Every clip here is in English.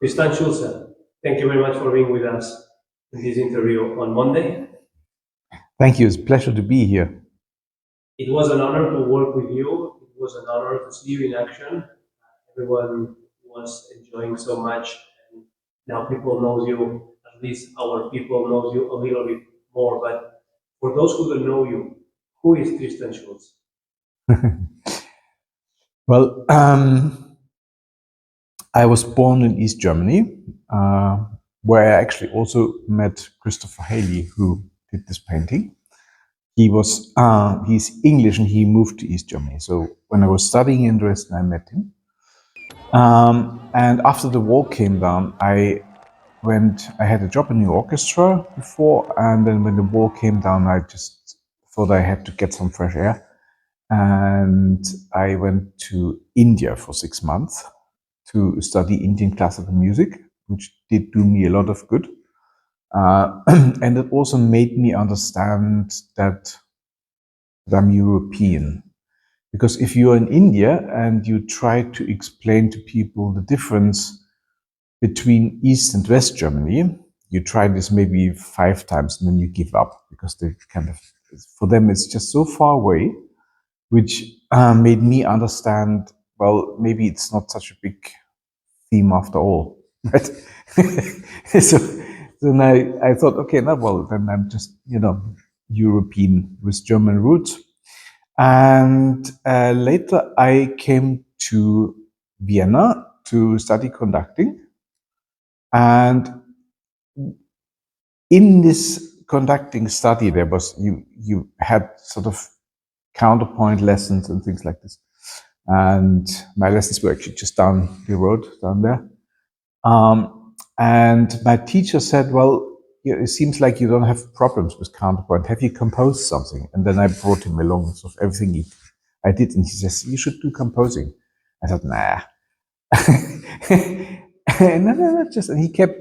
Tristan Schulze, thank you very much for being with us in this interview on Monday. Thank you. It's a pleasure to be here. It was an honor to work with you. It was an honor to see you in action. Everyone was enjoying so much, and now people know you. At least our people knows you a little bit more. But for those who don't know you, who is Tristan Schulze? Well, I was born in East Germany, where I actually also met Christopher Haley, who did this painting. He's English and he moved to East Germany. So when I was studying in Dresden, I met him. And after the wall came down, I had a job in the orchestra before, and then when the wall came down, I just thought I had to get some fresh air. And I went to India for 6 months to study Indian classical music, which did do me a lot of good. And it also made me understand that I'm European. Because if you're in India and you try to explain to people the difference between East and West Germany, you try this maybe 5 times and then you give up because they for them it's just so far away, which made me understand, well, maybe it's not such a big theme after all. Right? so then I thought, okay, no, well, then I'm just, European with German roots. And later I came to Vienna to study conducting. And in this conducting study, there was, you had sort of counterpoint lessons and things like this. And my lessons were actually just down the road, down there. And my teacher said, well, it seems like you don't have problems with counterpoint. Have you composed something? And then I brought him along of everything I did. And he says, you should do composing. I thought, nah. And he kept,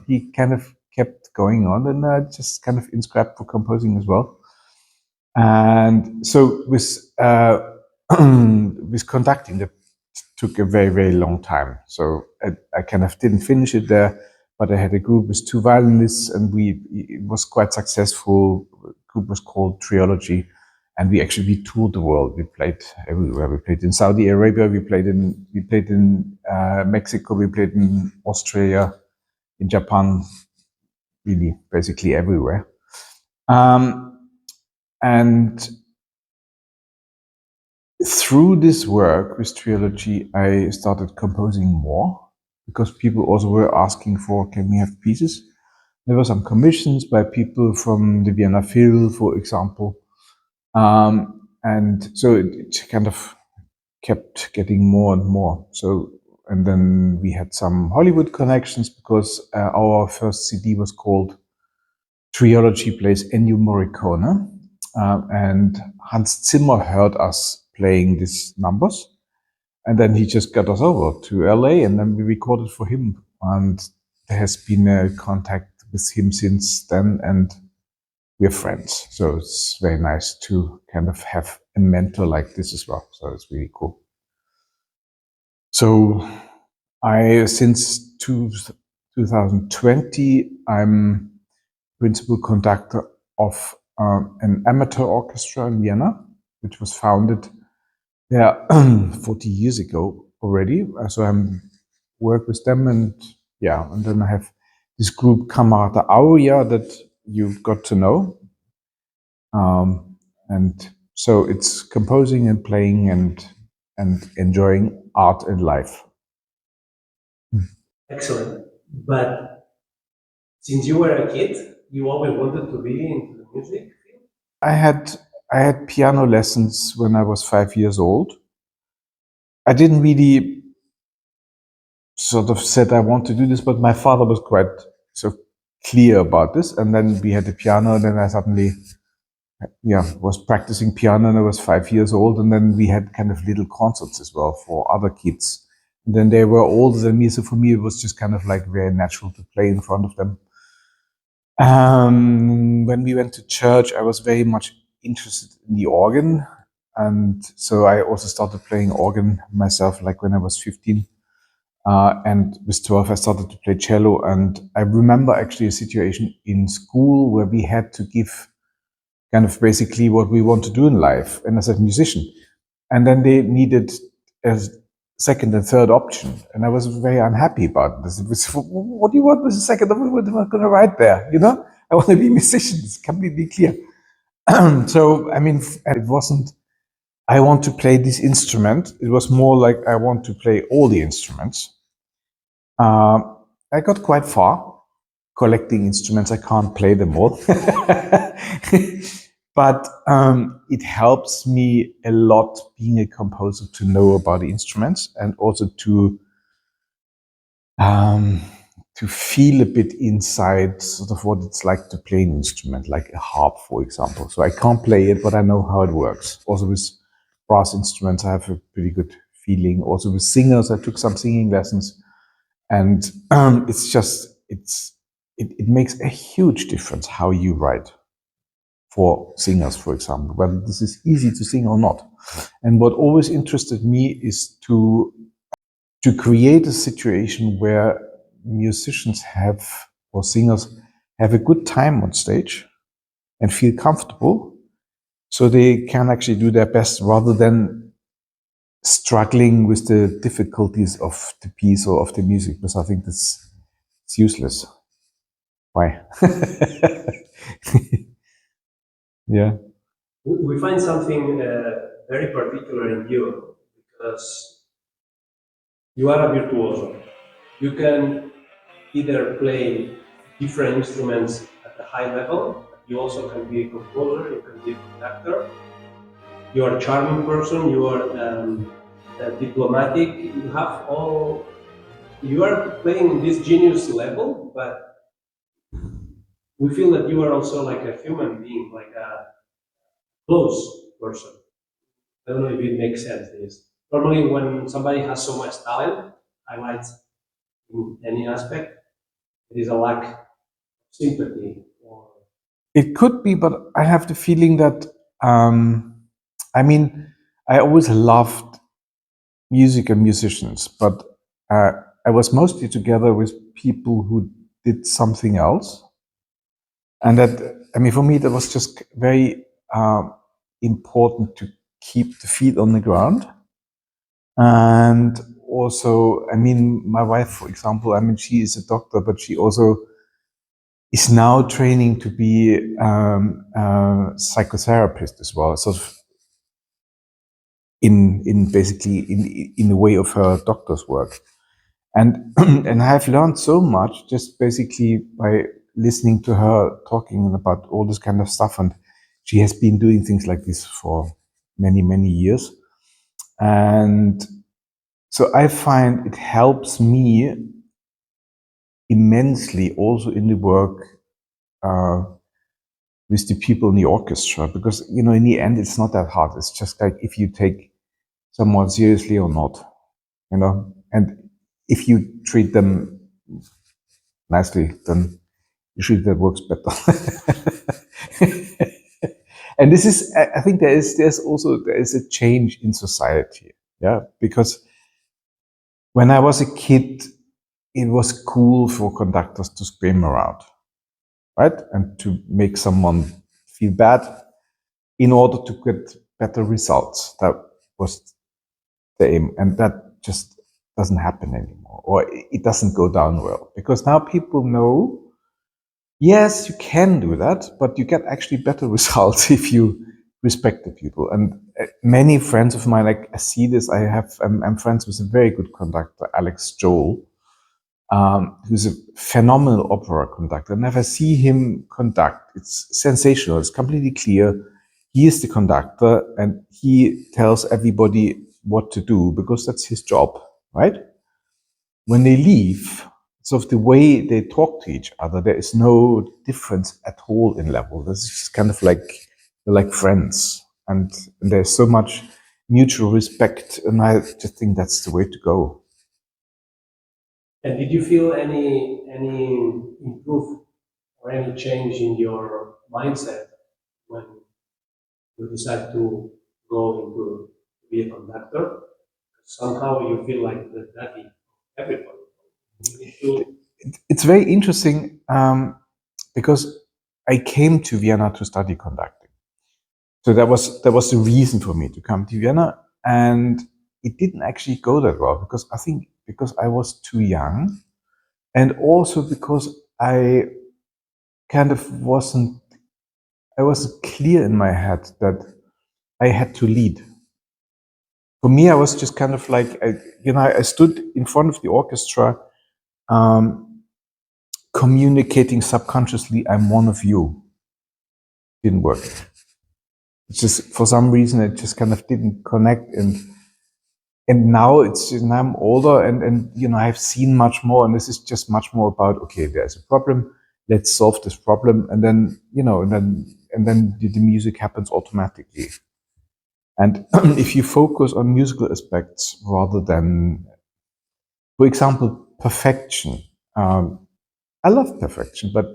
he kind of kept going on, and I just kind of inscribed for composing as well. And so with conducting, that took a very, very long time. So I kind of didn't finish it there, but I had a group with 2 violinists, and it was quite successful. The group was called Trilogy, and we toured the world. We played everywhere. We played in Saudi Arabia. We played in Mexico. We played in Australia, in Japan, really basically everywhere. And through this work with Trilogy, I started composing more because people also were asking for, can we have pieces? There were some commissions by people from the Vienna Phil, for example. And so it kind of kept getting more and more. So, and then we had some Hollywood connections because our first CD was called Trilogy Plays Ennio Morricone. And Hans Zimmer heard us playing these numbers. And then he just got us over to LA, and then we recorded for him. And there has been a contact with him since then, and we're friends. So it's very nice to kind of have a mentor like this as well. So it's really cool. So since 2020, I'm principal conductor of an amateur orchestra in Vienna, which was founded 40 years ago already. So I'm work with them, and then I have this group Camerata Aurea that you've got to know. And so it's composing and playing and enjoying art and life. Excellent. But since you were a kid, you always wanted to be into the music field? I had piano lessons when I was 5 years old. I didn't really sort of said I want to do this, but my father was quite sort of clear about this. And then we had the piano, and then I suddenly was practicing piano, and I was 5 years old. And then we had kind of little concerts as well for other kids. And then they were older than me, so for me it was just kind of like very natural to play in front of them. When we went to church, I was very much interested in the organ, and so I also started playing organ myself, like when I was 15. And with 12, I started to play cello. And I remember actually a situation in school where we had to give kind of basically what we want to do in life and as a musician. And then they needed a second and third option. And I was very unhappy about this. It was, what do you want with the second? What am I going to write there? You know, I want to be a musician. It's completely clear. So, I mean, it wasn't, I want to play this instrument. It was more like I want to play all the instruments. I got quite far collecting instruments. I can't play them all. But it helps me a lot being a composer to know about the instruments and also to feel a bit inside sort of what it's like to play an instrument, like a harp, for example. So I can't play it, but I know how it works. Also with brass instruments, I have a pretty good feeling. Also with singers, I took some singing lessons, and it's just it makes a huge difference how you write for singers, for example, whether this is easy to sing or not. And what always interested me is to create a situation where musicians have, or singers have a good time on stage and feel comfortable, so they can actually do their best rather than struggling with the difficulties of the piece or of the music, because I think it's useless. Why? Yeah. We find something very particular in you because you are a virtuoso. You can either play different instruments at a high level, but you also can be a composer, you can be a conductor. You are a charming person, you are diplomatic, you have all, you are playing this genius level, but we feel that you are also like a human being, like a close person. I don't know if it makes sense. This normally when somebody has so much talent, highlights in any aspect, it is a lack of sympathy. Or It could be, but I have the feeling that, I mean, I always loved music and musicians, but I was mostly together with people who did something else. And that, I mean, for me, that was just very important to keep the feet on the ground. And also, I mean, my wife, for example, I mean, she is a doctor, but she also is now training to be a psychotherapist as well, sort of in basically in the way of her doctor's work. And and I've learned so much just basically by listening to her talking about all this kind of stuff. And she has been doing things like this for many years. And so I find it helps me immensely also in the work with the people in the orchestra, because you know in the end it's not that hard. It's just like if you take someone seriously or not, you know, and if you treat them nicely, then usually that works better. And this is, I think there is a change in society, yeah, because when I was a kid, it was cool for conductors to scream around, right, and to make someone feel bad in order to get better results. That was the aim, and that just doesn't happen anymore, or it doesn't go down well, because now people know, yes, you can do that, but you get actually better results if you respect the people. And many friends of mine, like I see this, I'm friends with a very good conductor, Alex Joel, who's a phenomenal opera conductor. And if I see him conduct, it's sensational. It's completely clear. He is the conductor and he tells everybody what to do because that's his job, right? When they leave, so of the way they talk to each other, there is no difference at all in level. This is just kind of like they're like friends, and there's so much mutual respect, and I just think that's the way to go. and did you feel any improve or any change in your mindset when you decide to go into be a conductor? Somehow you feel like the daddy of everyone. You It's very interesting because I came to Vienna to study conducting. So that was the reason for me to come to Vienna, and it didn't actually go that well because I think because I was too young, and also because I kind of wasn't clear in my head that I had to lead. For me, I was just kind of like, I stood in front of the orchestra, communicating subconsciously, I'm one of you. Didn't work. It's just, for some reason, it just kind of didn't connect. And now now I'm older and I've seen much more. And this is just much more about, okay, there's a problem. Let's solve this problem. And then, and then the music happens automatically. And if you focus on musical aspects rather than, for example, perfection. I love perfection, but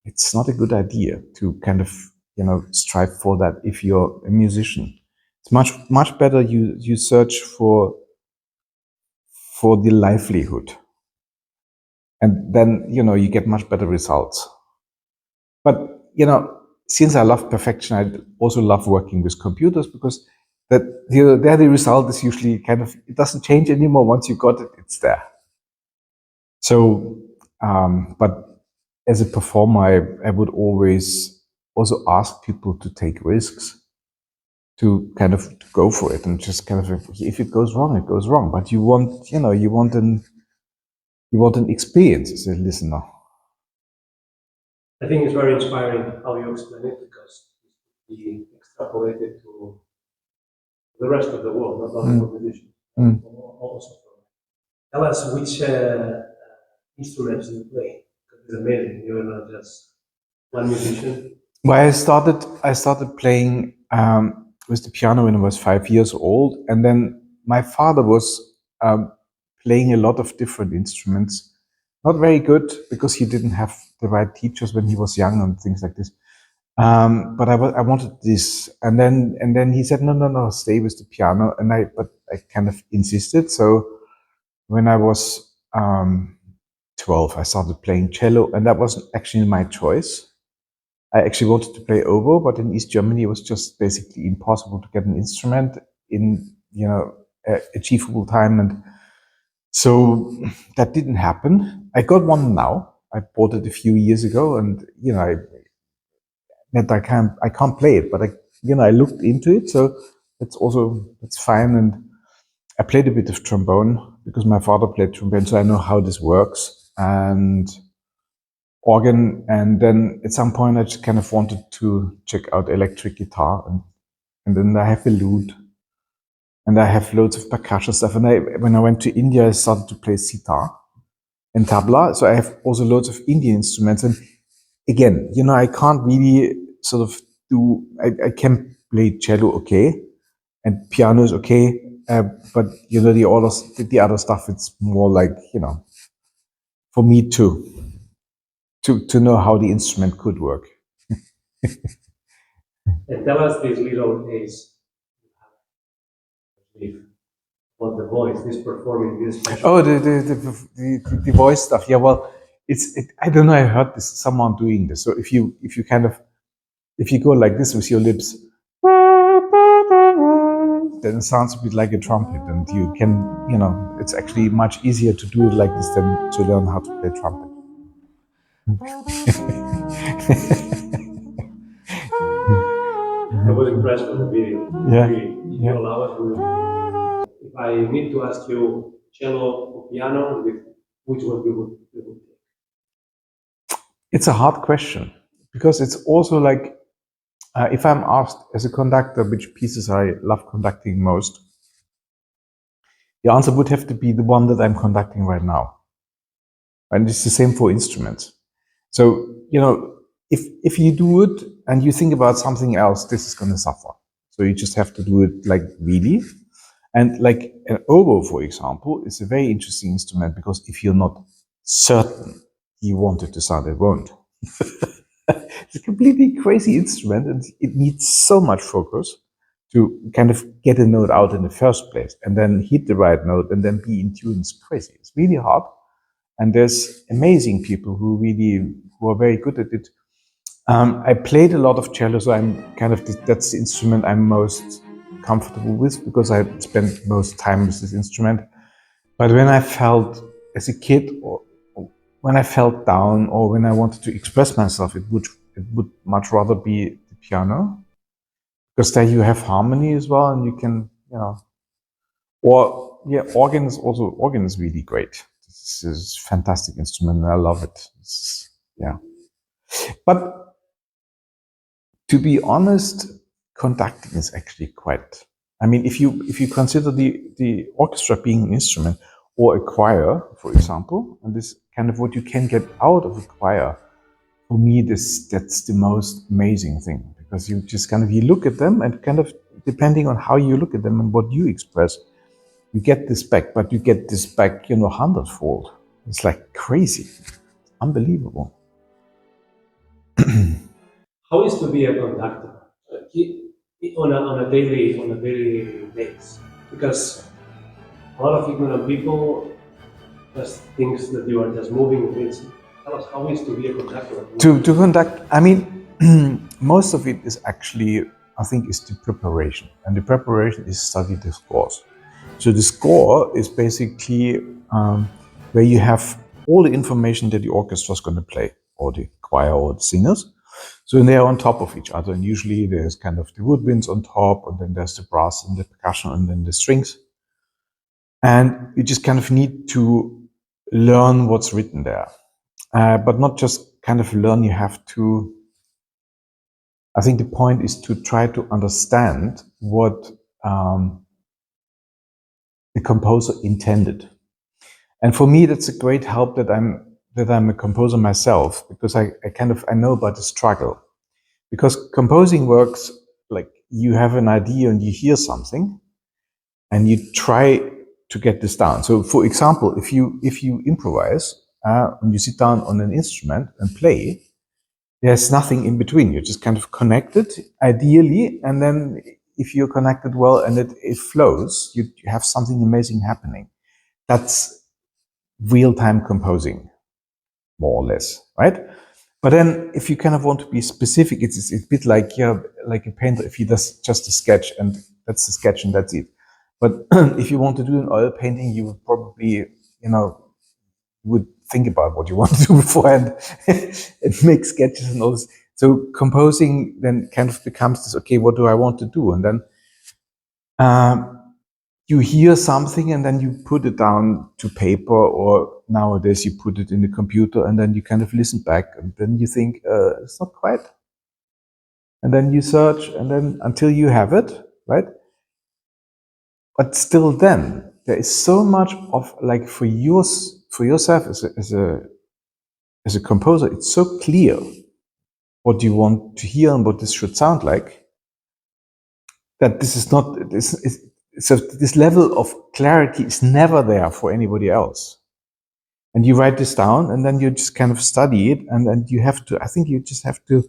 it's not a good idea to kind of, strive for that if you're a musician. It's much better you search for the livelihood. And then, you get much better results. But, since I love perfection, I also love working with computers because that there the result is usually kind of, it doesn't change anymore. Once you got it, it's there. So, but as a performer, I would always also ask people to take risks, to kind of go for it, and just kind of, if it goes wrong, it goes wrong. But you want an experience as a listener. I think it's very inspiring how you explain it because we extrapolated to the rest of the world, not only for musicians, also for. Tell us which instruments you play. Because it's amazing. You're not just one musician. Well, I started playing with the piano when I was 5 years old, and then my father was playing a lot of different instruments. Not very good because he didn't have the right teachers when he was young and things like this. But I wanted this, and then he said, no, stay with the piano, but I kind of insisted. So when I was 12, I started playing cello, and that wasn't actually my choice. I actually wanted to play oboe, but in East Germany, it was just basically impossible to get an instrument in, achievable time. And so that didn't happen. I got one now. I bought it a few years ago, and, I can't play it, but I looked into it. So that's fine. And I played a bit of trombone because my father played trombone. So I know how this works. And organ, and then at some point I just kind of wanted to check out electric guitar, and then I have a lute, and I have loads of percussion stuff. And when I went to India, I started to play sitar and tabla. So I have also loads of Indian instruments. And again, I can't really sort of I can play cello okay, and piano is okay, but the other stuff, it's more like for me to know how the instrument could work. And tell us this little case about the voice, this performing, this special. Oh, the voice stuff. Yeah, well, I don't know. I heard someone doing this. So if you go like this with your lips, then it sounds a bit like a trumpet, and you can, it's actually much easier to do it like this than to learn how to play trumpet. I was impressed with the video. Yeah. Really. If you allow us, we will. If I need to ask you cello or piano, which one you would take? It's a hard question because it's also like, if I'm asked as a conductor which pieces I love conducting most, the answer would have to be the one that I'm conducting right now. And it's the same for instruments. So, if you do it and you think about something else, this is going to suffer. So you just have to do it like really. And like an oboe, for example, is a very interesting instrument because if you're not certain you want it to sound, it won't. It's a completely crazy instrument and it needs so much focus. to kind of get a note out in the first place and then hit the right note and then be in tune is crazy. It's really hard. And there's amazing people who are very good at it. I played a lot of cello, so I'm kind of, that's the instrument I'm most comfortable with because I spent most time with this instrument. But when I felt as a kid, or when I felt down, or when I wanted to express myself, it would much rather be the piano, because there you have harmony as well, and you can, or yeah, organ is really great. This is a fantastic instrument, and I love it. Yeah, but to be honest, conducting is actually quite. I mean, if you consider the orchestra being an instrument or a choir, for example, and this kind of what you can get out of a choir, for me, that's the most amazing thing, because you just kind of you look at them and kind of depending on how you look at them and what you express, you get this back, but you get this back, hundredfold. It's like crazy, unbelievable. How is to be a conductor on a daily basis? Because a lot of ignorant people just thinks that you are just moving things. Tell us how is to be a conductor? To conduct, I mean, most of it is actually, I think, is the preparation, and the preparation is study the scores. So the score is basically where you have all the information that the orchestra is going to play, or the choir, or the singers. So they are on top of each other, and usually there's kind of the woodwinds on top, and then there's the brass and the percussion, and then the strings. And you just kind of need to learn what's written there, but not just kind of learn. You have to. I think the point is to try to understand what the composer intended. And for me, that's a great help that I'm a composer myself, because I know about the struggle. Because composing works like you have an idea and you hear something and you try to get this down. So for example, if you improvise and you sit down on an instrument and play, there's nothing in between. You're just kind of connected ideally, and then if you're connected well and it flows, you have something amazing happening. That's real-time composing, more or less, right? But then if you kind of want to be specific, it's a bit like like a painter. If he does just a sketch and that's the sketch and that's it. But if you want to do an oil painting, you would probably, would think about what you want to do beforehand and make sketches and all this. So composing then kind of becomes this, okay, what do I want to do? And then you hear something and then you put it down to paper, or nowadays you put it in the computer and then you kind of listen back and then you think, it's not quite. And then you search and then until you have it, right? But still then, there is so much of like for yourself as a composer, it's so clear what you want to hear and what this should sound like, that this is not, so this level of clarity is never there for anybody else. And you write this down and then you just kind of study it, and then you have to, I think you just have to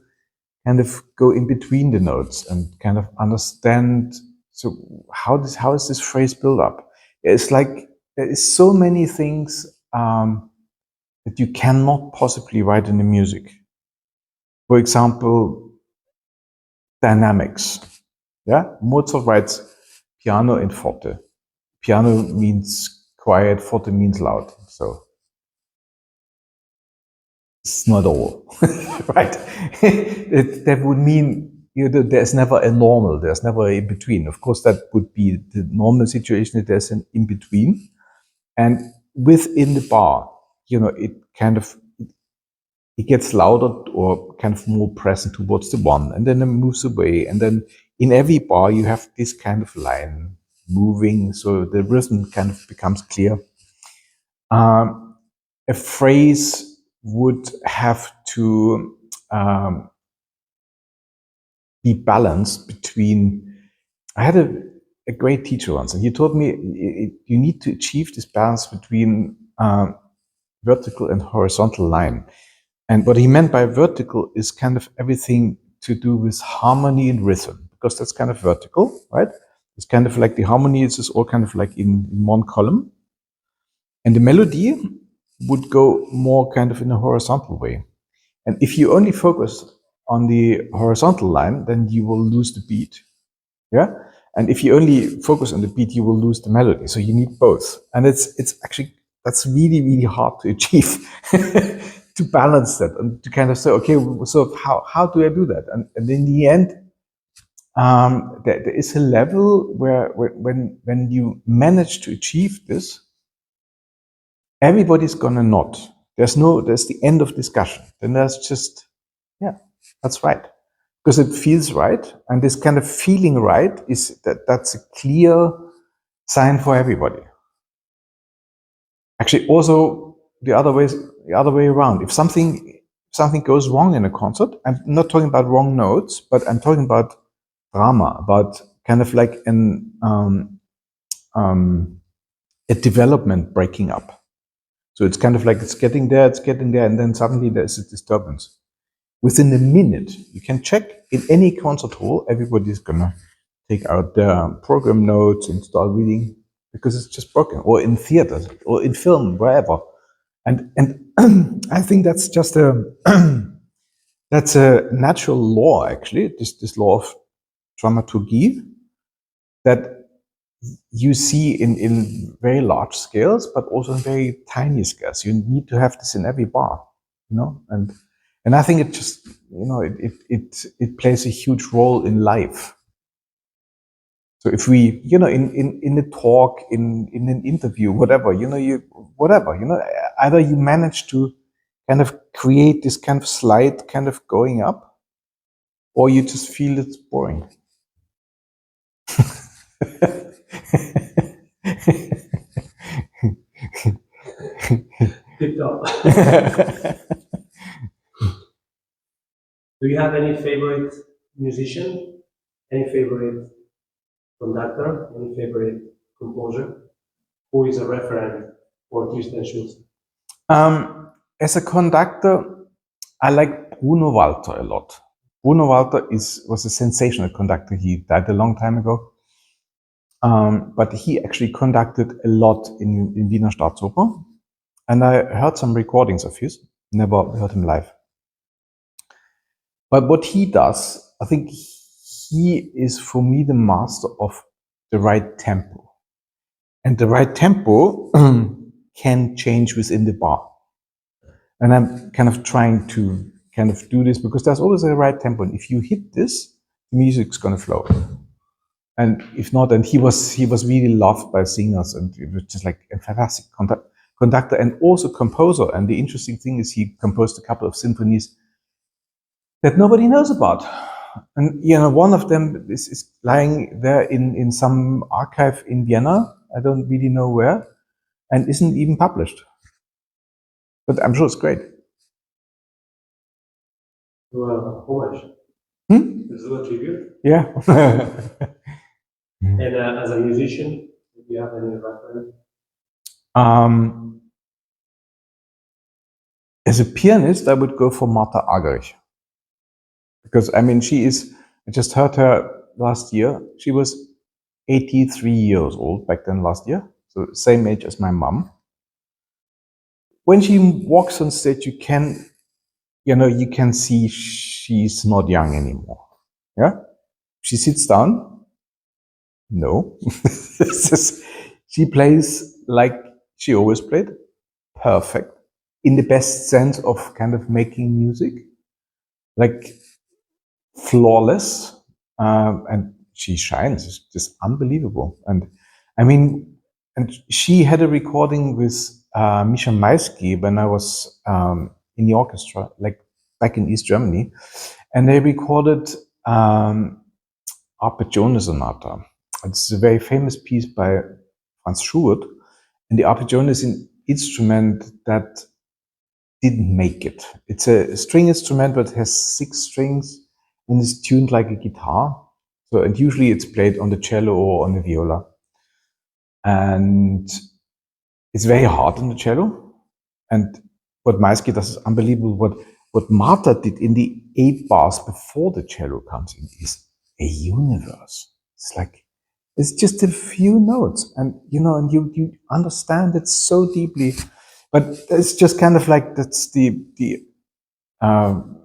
kind of go in between the notes and kind of understand, so how is this phrase built up? It's like, there is so many things that you cannot possibly write in the music. For example, dynamics. Yeah, Mozart writes piano and forte. Piano means quiet, forte means loud. So it's not all, right? That would mean there's never a normal, there's never a in between. Of course, that would be the normal situation, that there's an in between. And within the bar, it kind of, it gets louder or kind of more present towards the one, and then it moves away. And then in every bar, you have this kind of line moving, so the rhythm kind of becomes clear. A phrase would have to be balanced between. I had a great teacher once, and he told me you need to achieve this balance between vertical and horizontal line. And what he meant by vertical is kind of everything to do with harmony and rhythm. because that's kind of vertical, right? It's kind of like the harmony is just all kind of like in one column. And the melody would go more kind of in a horizontal way. And if you only focus on the horizontal line, then you will lose the beat. Yeah. And if you only focus on the beat, you will lose the melody. So you need both. And it's actually, that's really, really hard to achieve, to balance that and to kind of say, okay, so how do I do that? And in the end, there is a level where when you manage to achieve this, everybody's gonna nod. There's the end of discussion. Then there's just, yeah, that's right. Because it feels right. And this kind of feeling right that's a clear sign for everybody. Actually, also the other way around. If something goes wrong in a concert, I'm not talking about wrong notes, but I'm talking about drama, about kind of like a development breaking up. So it's kind of like it's getting there, and then suddenly there's a disturbance. Within a minute, you can check in any concert hall, everybody's gonna take out their program notes and start reading because it's just broken, or in theaters, or in film, wherever. And I think that's just that's a natural law, actually, this law of dramaturgy that you see in very large scales, but also in very tiny scales. You need to have this in every bar, you know, and I think it just, you know, it plays a huge role in life. So if we, you know, in a talk, in an interview, whatever, you know, either you manage to kind of create this kind of slide kind of going up, or you just feel it's boring. Good job. Do you have any favorite musician? Any favorite conductor? Any favorite composer? Who is a referent for Tristan Schulze? As a conductor, I like Bruno Walter a lot. Bruno Walter was a sensational conductor. He died a long time ago. But he actually conducted a lot in Wiener Staatsoper. And I heard some recordings of his, never heard him live. But what he does, I think he is for me the master of the right tempo. And the right tempo can change within the bar. And I'm kind of trying to kind of do this because there's always a right tempo. And if you hit this, the music's going to flow. And if not, and he was really loved by singers, and it was just like a fantastic conductor and also composer. And the interesting thing is he composed a couple of symphonies that nobody knows about. And you know, one of them is lying there in some archive in Vienna. I don't really know where, and isn't even published. But I'm sure it's great. Well, homage. Is it a tribute? Yeah. And as a musician, do you have any reference? As a pianist, I would go for Martha Argerich. Because, I mean, I just heard her last year. She was 83 years old back then last year. So same age as my mom. When she walks on stage, you can see she's not young anymore. Yeah. She sits down. No. She plays like she always played. Perfect. In the best sense of kind of making music. Like flawless. And she shines. It's just unbelievable. And I mean, and she had a recording with Misha Maisky when I was in the orchestra, like back in East Germany. And they recorded Arpeggione Sonata. It's a very famous piece by Franz Schubert. And the arpeggione is an instrument that didn't make it. It's a string instrument, but it has 6 strings and is tuned like a guitar. So, and usually it's played on the cello or on the viola. And it's very hard on the cello. And what Maisky does is unbelievable. What Martha did in the 8 bars before the cello comes in is a universe. It's like, it's just a few notes, and and you understand it so deeply. But it's just kind of like, that's um,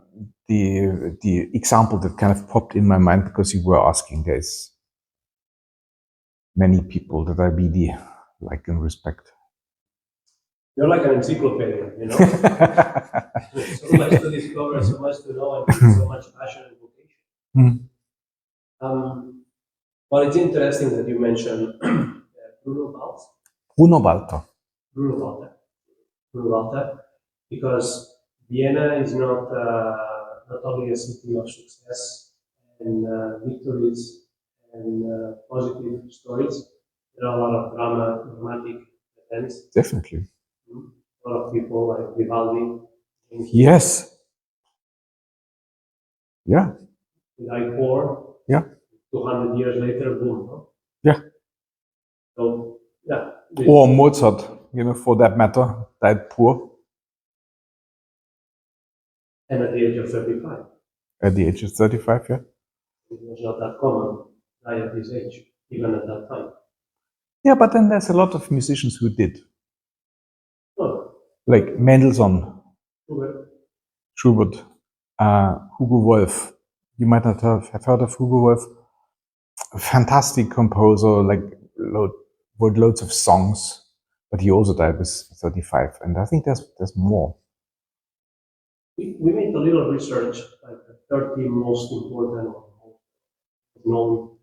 the example that kind of popped in my mind because you were asking. There's many people that I really like and respect. You're like an encyclopedia, so much to discover, so much to know, and so much passion and vocation. Well, it's interesting that you mentioned Bruno Balz. Bruno Walter. Bruno Walter. Bruno Walter, because Vienna is not only a city of success and victories and positive stories. There are a lot of dramatic events. Definitely. A lot of people like Vivaldi. Yes. Yeah. Like war. Yeah. 200 years later, boom. No? Yeah. So, yeah. Or Mozart, for that matter, died poor. And at the age of 35. At the age of 35, yeah. It was not that common, die at this age, even at that time. Yeah, but then there's a lot of musicians who did. Oh. Like Mendelssohn, Schubert, Hugo Wolf. You might not have heard of Hugo Wolf. A fantastic composer, like wrote loads of songs, but he also died with 35. And I think there's more. We made a little research, like the 30 most important known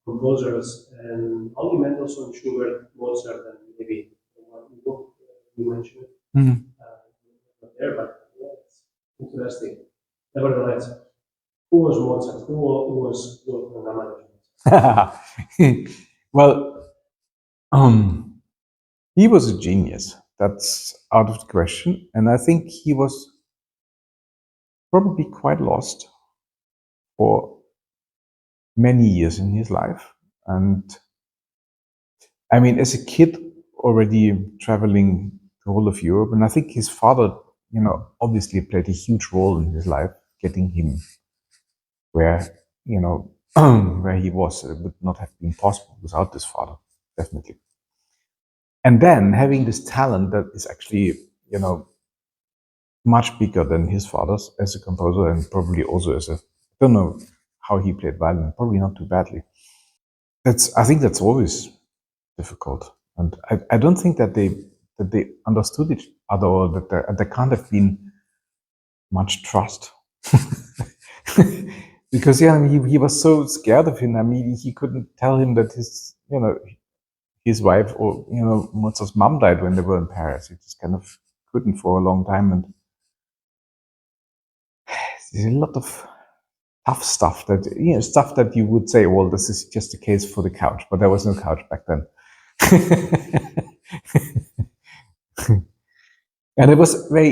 composers, and only Mendelssohn, Schubert, Mozart, and maybe the one you mentioned. Not there, but yeah, it's interesting. Nevertheless, who was Mozart? Who was Wolfgang Amadeus? Well, he was a genius. That's out of the question. And I think he was probably quite lost for many years in his life. And I mean, as a kid, already traveling the whole of Europe, and I think his father, obviously played a huge role in his life, getting him where, where he was. It would not have been possible without this father, definitely. And then having this talent that is actually, much bigger than his father's as a composer, and probably also I don't know how he played violin, probably not too badly. I think that's always difficult. And I don't think that they understood each other, or that there can't have been much trust. Because he was so scared of him. I mean, he couldn't tell him that his wife, or Mozart's mom, died when they were in Paris. He just kind of couldn't for a long time. And there's a lot of tough stuff that you would say, well, this is just a case for the couch, but there was no couch back then. And it was very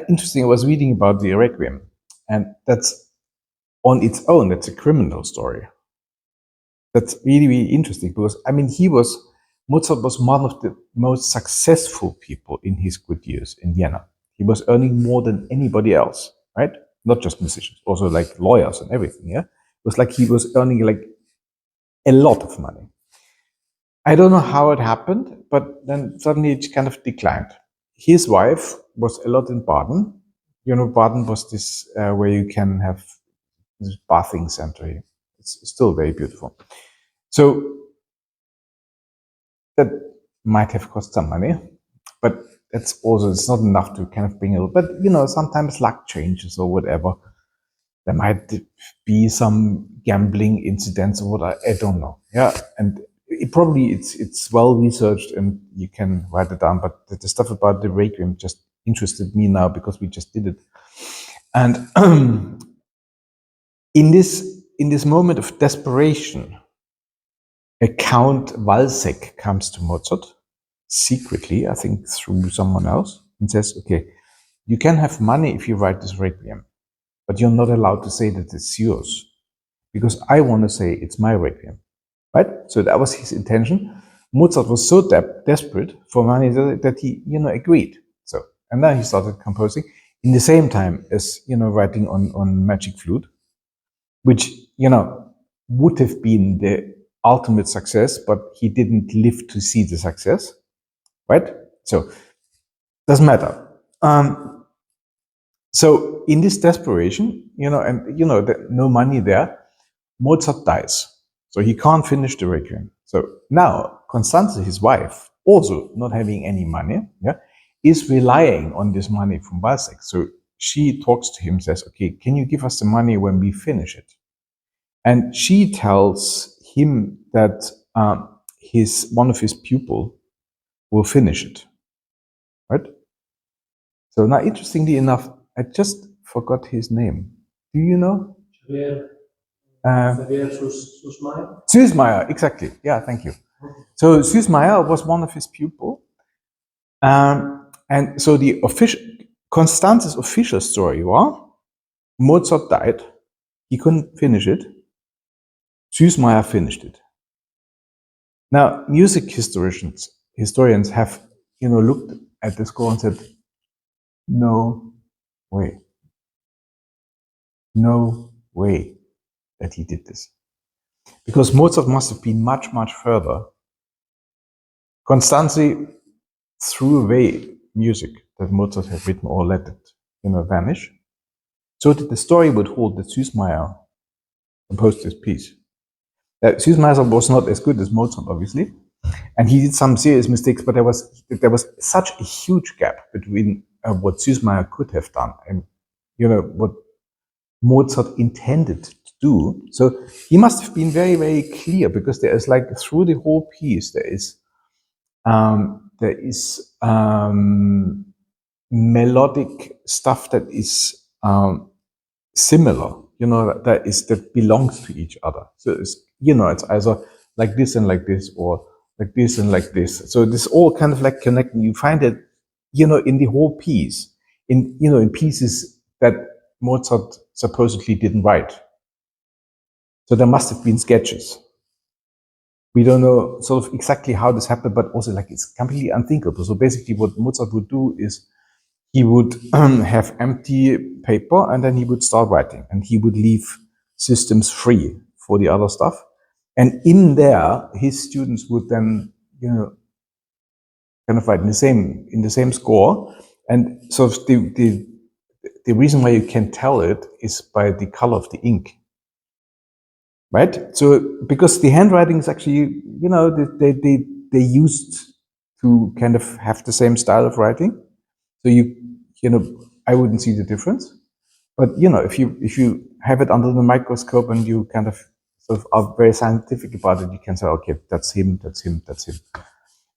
interesting. I was reading about the Requiem, and that's on its own, that's a criminal story. That's really, really interesting, because I mean, Mozart was one of the most successful people in his good years in Vienna. He was earning more than anybody else, right? Not just musicians, also like lawyers and everything. Yeah, it was like he was earning like a lot of money. I don't know how it happened, but then suddenly it kind of declined. His wife was a lot in Baden. Baden was this where you can have this bathing center here. It's still very beautiful. So that might have cost some money, but it's not enough to kind of bring it. But sometimes luck changes or whatever. There might be some gambling incidents or what, I don't know. Yeah, and it's well researched and you can write it down. But the stuff about the Requiem just interested me now because we just did it. And in this moment of desperation, a Count Walsek comes to Mozart secretly, I think through someone else, and says, okay, you can have money if you write this Requiem, but you're not allowed to say that it's yours, because I want to say it's my Requiem, right? So that was his intention. Mozart was so desperate for money that he, agreed. So, and then he started composing in the same time as, writing on Magic Flute, which, would have been the ultimate success, but he didn't live to see the success, right? So doesn't matter. So in this desperation, and no money there, Mozart dies. So he can't finish the Requiem. So now Constanze, his wife, also not having any money, is relying on this money from Balzac. So she talks to him, says, okay, can you give us the money when we finish it? And she tells him that one of his pupil will finish it, right? So now, interestingly enough, I just forgot his name. Do you know? Javier Susmaya? Süßmeier, exactly. Yeah, thank you. So Süßmeier was one of his pupils. And so the Constanze's official story was Mozart died, he couldn't finish it, Süßmeier finished it. Now, music historians have looked at the score and said, no way that he did this. Because Mozart must have been much, much further. Constanze threw away music that Mozart had written or let it, vanish, so that the story would hold that Süßmeier composed this piece. Süßmeier was not as good as Mozart, obviously, and he did some serious mistakes, but there was such a huge gap between what Süßmeier could have done and what Mozart intended to do. So he must have been very, very clear, because there is, like, through the whole piece, there is melodic stuff that is similar, that belongs to each other. So it's either like this and like this, or like this and like this. So this all kind of like connecting. You find it, in the whole piece, in pieces that Mozart supposedly didn't write. So there must have been sketches. We don't know sort of exactly how this happened, but also, like, it's completely unthinkable. So basically what Mozart would do is he would have empty paper, and then he would start writing, and he would leave systems free for the other stuff. And in there, his students would then, kind of write in the same score. And so the reason why you can tell it is by the color of the ink. Right? So, because the handwriting is actually, they used to kind of have the same style of writing. So I wouldn't see the difference. But, if you have it under the microscope and you kind of sort of are very scientific about it, you can say, okay, that's him, that's him, that's him.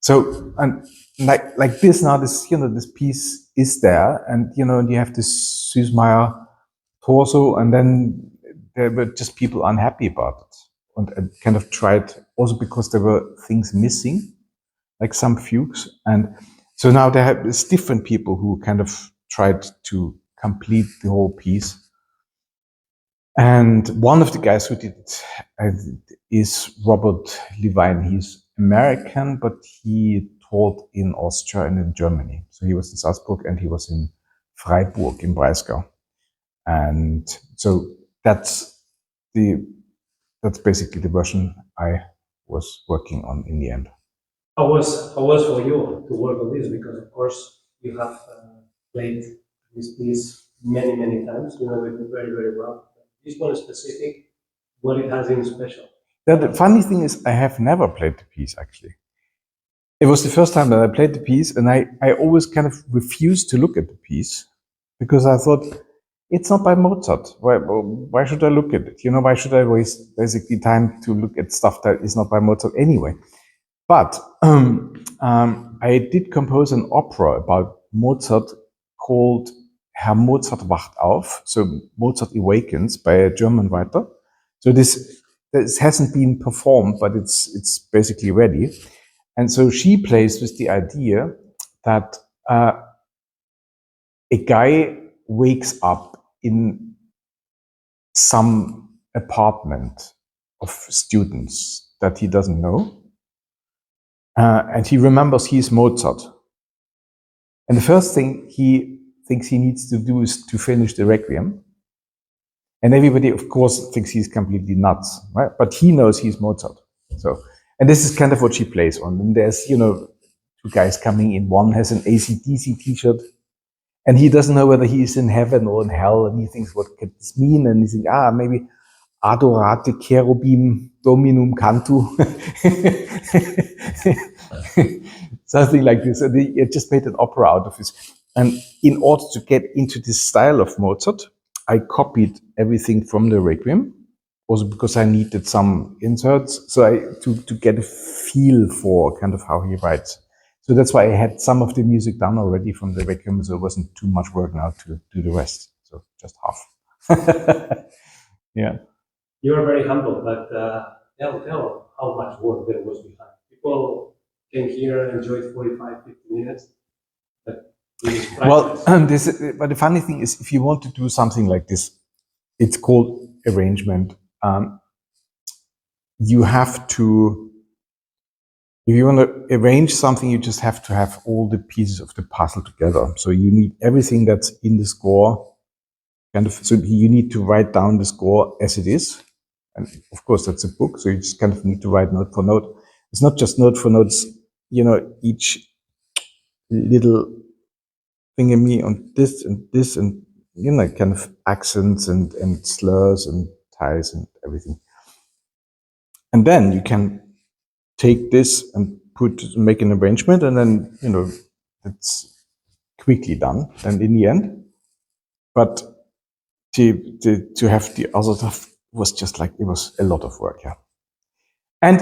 So, and like this now, this piece is there, and, you have this Süßmeier torso, and then there were just people unhappy about it, and kind of tried, also because there were things missing, like some fugues. And so now there's different people who kind of tried to complete the whole piece. And one of the guys who did it is Robert Levine. He's American, but he taught in Austria and in Germany. So he was in Salzburg, and he was in Freiburg in Breisgau. And so that's basically the version I was working on in the end. How was for you to work on this? Because of course you have played this piece many times. You know it very, very well. This one specific, what it has in special. The funny thing is, I have never played the piece, actually. It was the first time that I played the piece, and I always kind of refused to look at the piece, because I thought, it's not by Mozart. Why should I look at it? Why should I waste basically time to look at stuff that is not by Mozart anyway? But I did compose an opera about Mozart called Herr Mozart wacht auf, so Mozart Awakens, by a German writer. So this hasn't been performed, but it's basically ready. And so she plays with the idea that a guy wakes up in some apartment of students that he doesn't know, and he remembers he's Mozart. And the first thing he thinks he needs to do is to finish the Requiem. And everybody, of course, thinks he's completely nuts, right? But he knows he's Mozart. So, and this is kind of what she plays on. And there's, two guys coming in. One has an AC/DC t-shirt, and he doesn't know whether he's in heaven or in hell. And he thinks, what could this mean? And he thinks, maybe adorate cherubim dominum cantu. Something like this. And they just made an opera out of this. And in order to get into this style of Mozart, I copied everything from the Requiem, also because I needed some inserts, so to get a feel for kind of how he writes. So that's why I had some of the music done already from the Requiem, so it wasn't too much work now to do the rest. So just half. Yeah. You are very humble, but tell how much work there was behind. People came here and enjoyed 45, 50 minutes, but but the funny thing is, if you want to do something like this, it's called arrangement. You have to, if you want to arrange something, you just have to have all the pieces of the puzzle together. So you need everything that's in the score, so you need to write down the score as it is. And of course, that's a book, so you just kind of need to write note for note. It's not just note for notes, each little thingamy on this and kind of accents and slurs and ties and everything. And then you can take this and make an arrangement, and then it's quickly done. And in the end, but to have the other stuff was just like, it was a lot of work, yeah. And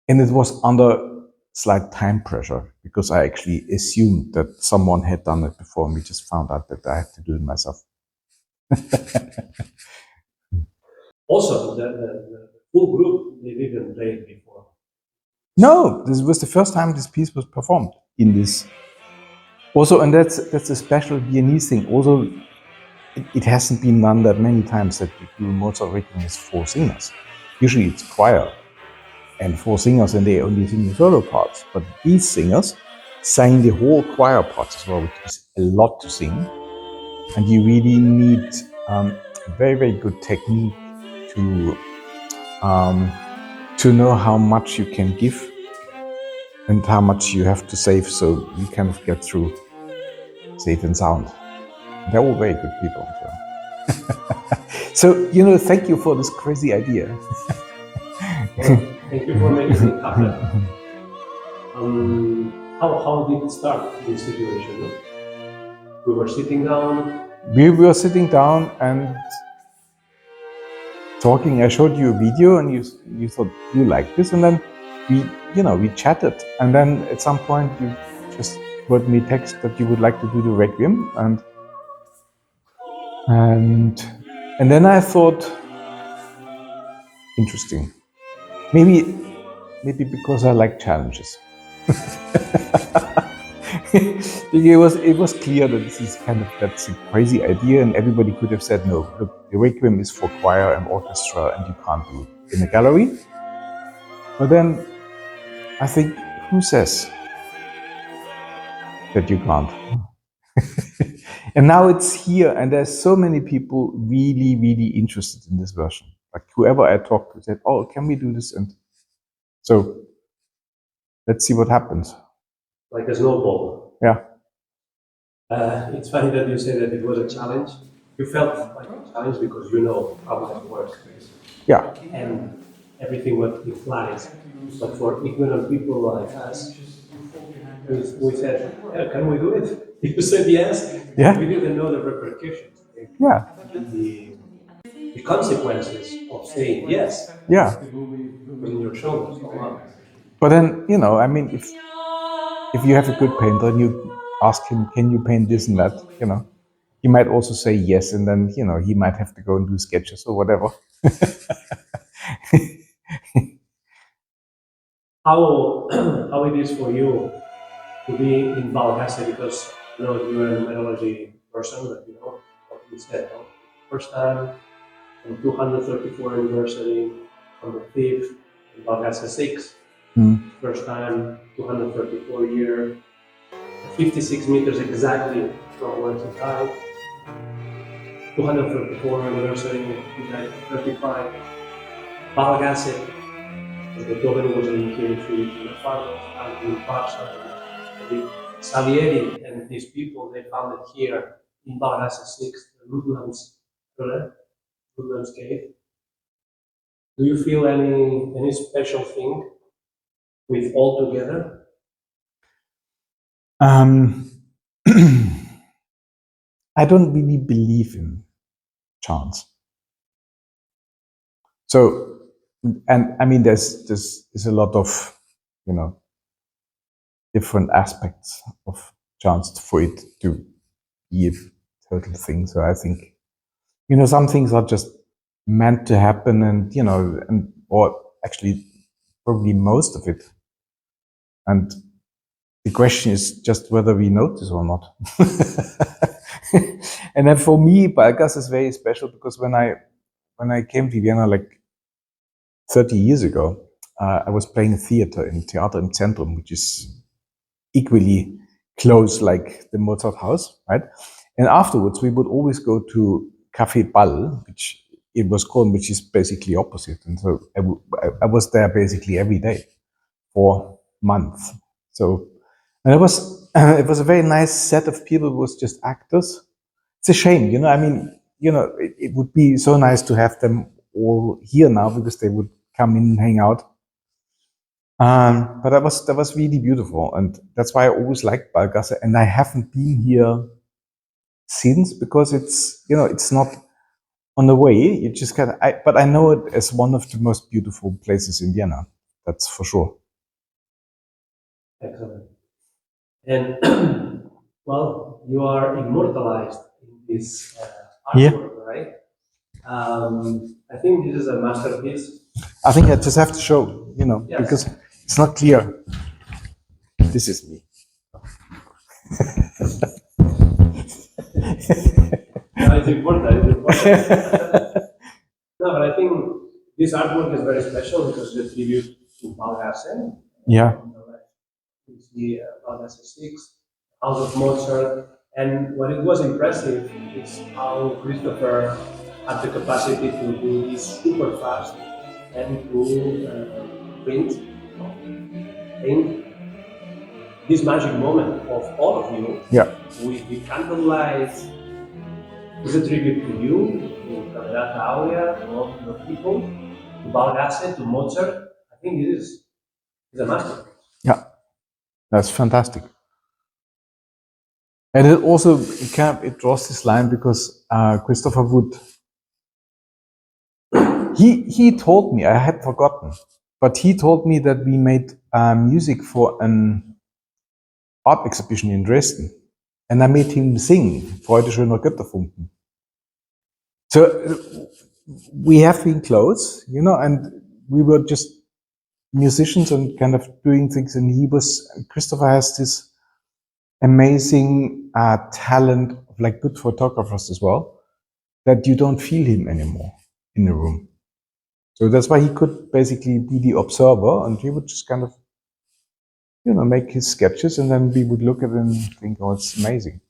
it was under slight time pressure, because I actually assumed that someone had done it before me, just found out that I had to do it myself. Also, the full group, they didn't play it before. No, this was the first time this piece was performed in this. Also, and that's a special Viennese thing. Also, it hasn't been done that many times that you do Mozart Requiem with 4 singers. Usually it's choir and 4 singers, and they only sing the solo parts. But these singers sang the whole choir parts as well, which is a lot to sing. And you really need very, very good technique to know how much you can give and how much you have to save, so you kind of get through safe and sound. They're all very good people. So, thank you for this crazy idea. Well, thank you for making it happen. How did it start, this situation? No? We were sitting down. We were sitting down and talking. I showed you a video, and you thought you like this, and then we chatted, and then at some point you just wrote me text that you would like to do the Requiem, and then I thought, interesting. Maybe because I like challenges. It was clear that that's a crazy idea, and everybody could have said no. Look, the Requiem is for choir and orchestra, and you can't do it in a gallery. But then I think, who says that you can't? And now it's here, and there's so many people really, really interested in this version. Like whoever I talked to said, "Oh, can we do this?" And so let's see what happens. Like a snowball. Yeah. It's funny that you say that it was a challenge. You felt like a challenge because you know how much work. Yeah. And everything what implies. But for ignorant people like us, we said, can we do it? You said yes. Yeah. We didn't know the repercussions. Yeah. The consequences of saying yes. Yeah. Was in your shoulders. Oh, wow. But then, if you have a good painter and you ask him, can you paint this and that, he might also say yes, and then, he might have to go and do sketches or whatever. How it is for you to be in Valgasse, because you are a numerology person, but what you said, first time on 234 anniversary, on the 5th, in Valgasse 6, first time, 234 year, 56 meters exactly from where to die. 234 anniversary, 1935. Balagasse, Beethoven was in here in the farmers, and in Barcelona. Salieri and these people, they founded here in Balagasse 6, the Woodlands Cave. Do you feel any special thing with all together? I don't really believe in chance. So, and I mean, there's a lot of, different aspects of chance for it to be a total thing. So I think, some things are just meant to happen, and or actually probably most of it. And the question is just whether we notice or not. And then for me, Balgas is very special because when I came to Vienna like 30 years ago, I was playing theater in Theater im Zentrum, which is equally close like the Mozart house, right? And afterwards, we would always go to Café Ball, which it was called, which is basically opposite. And so I was there basically every day for months. So, and it was a very nice set of people. It was just actors. It's a shame, I mean, it would be so nice to have them all here now because they would come in and hang out. But that was really beautiful, and that's why I always liked Balgasse. And I haven't been here since because it's not on the way. You just but I know it as one of the most beautiful places in Vienna. That's for sure. Excellent. And well, you are immortalized in this artwork, right? I think this is a masterpiece. I think I just have to show, Yes. because it's not clear. This is me. No, it's important. No, but I think this artwork is very special because it's a tribute to Balgasse. Yeah. You see Balgasse 6, House of Mozart. And what it was impressive is how Christopher had the capacity to do this super fast and to paint this magic moment of all of you. Yeah. With the candlelight is a tribute to you, to Camerata Aurea, to all your people, to Balgasse, to Mozart. I think this is a masterpiece. Yeah, that's fantastic. And it also it draws this line because Christopher would. He told me, I had forgotten, but he told me that we made music for an art exhibition in Dresden, and I made him sing "Freude schöner Götterfunken." So we have been close, and we were just musicians and kind of doing things. And Christopher has this amazing talent of like good photographers as well, that you don't feel him anymore in the room. So that's why he could basically be the observer, and he would just kind of, make his sketches, and then we would look at it and think, oh, it's amazing.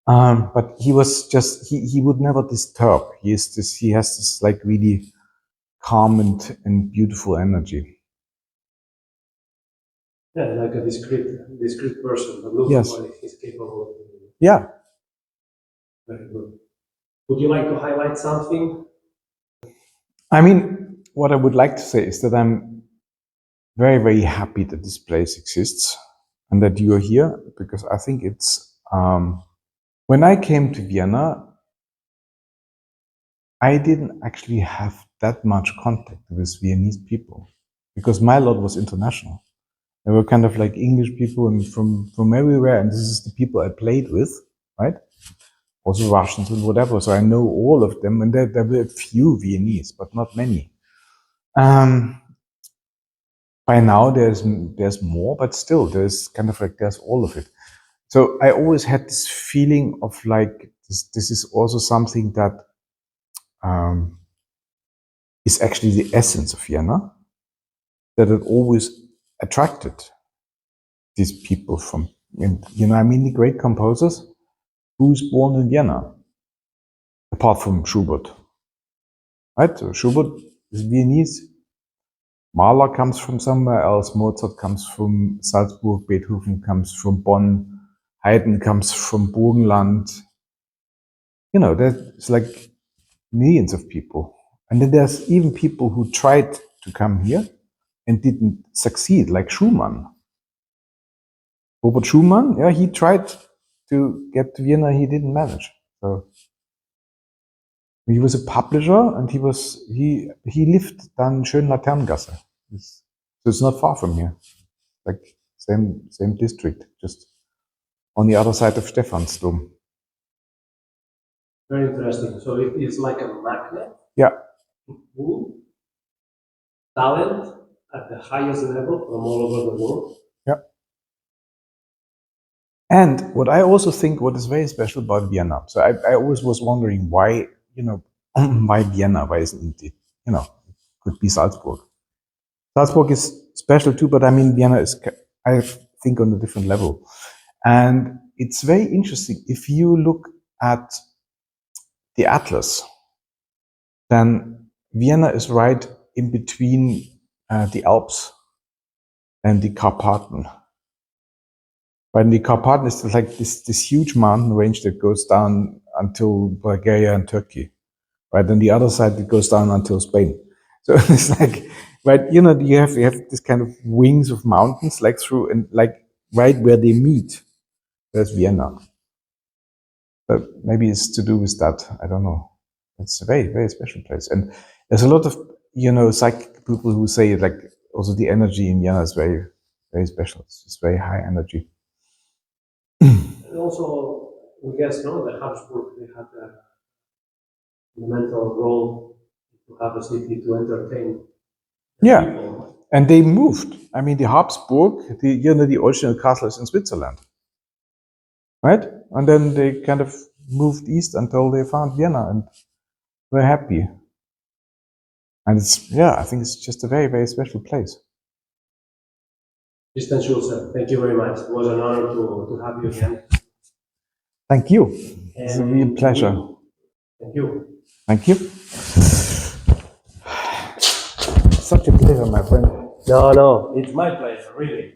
But he was just, he would never disturb. He has this like really calm and beautiful energy. Yeah, like a discreet person, but look what he's capable of doing. Yeah. Very good. Would you like to highlight something? I mean, what I would like to say is that I'm very, very happy that this place exists and that you are here, because I think it's, when I came to Vienna, I didn't actually have that much contact with Viennese people because my lot was international. They were kind of like English people and from everywhere, and this is the people I played with, right? Also Russians and whatever. So I know all of them, and there were a few Viennese, but not many. By now there's more, but still there's kind of like there's all of it. So I always had this feeling of like this is also something that is actually the essence of Vienna, that it always attracted these people from, the great composers, who's born in Vienna. apart from Schubert. Right? So Schubert is Viennese. Mahler comes from somewhere else. Mozart comes from Salzburg. Beethoven comes from Bonn. Haydn comes from Burgenland. You know, there's like millions of people. And then there's even people who tried to come here and didn't succeed, like Schumann. Robert Schumann, yeah, he tried to get to Vienna, he didn't manage. So he was a publisher and he lived down Schönlaterngasse. So it's not far from here. Like same district, just on the other side of Stephansdom. Very interesting. So it is like a magnet. Yeah. To pull talent at the highest level from all over the world. Yeah. And what I also think what is very special about Vienna. So I always was wondering why, why Vienna? Why isn't it, could be Salzburg. Salzburg is special too, but I mean, Vienna is, I think, on a different level. And it's very interesting. If you look at the atlas, then Vienna is right in between the Alps and the Carpathen. Right, and the Carpathen is like this huge mountain range that goes down until Bulgaria and Turkey. Right, on the other side, it goes down until Spain. So it's like, right, you have this kind of wings of mountains, like through and like right where they meet. There's Vienna. But maybe it's to do with that. I don't know. It's a very, very special place. And there's a lot of, psychic people who say like also the energy in Vienna is very, very special. It's very high energy. And also, we guess, no, the Habsburg, they had a fundamental role to have a city to entertain people. And they moved. I mean, the Habsburg, the original castle is in Switzerland. Right? And then they kind of moved east until they found Vienna and were happy. And I think it's just a very, very special place. Tristan Schulze, thank you very much. It was an honor to have you again. Thank you. It's a real pleasure. Thank you. Thank you. Such a pleasure, my friend. No, it's my pleasure, really.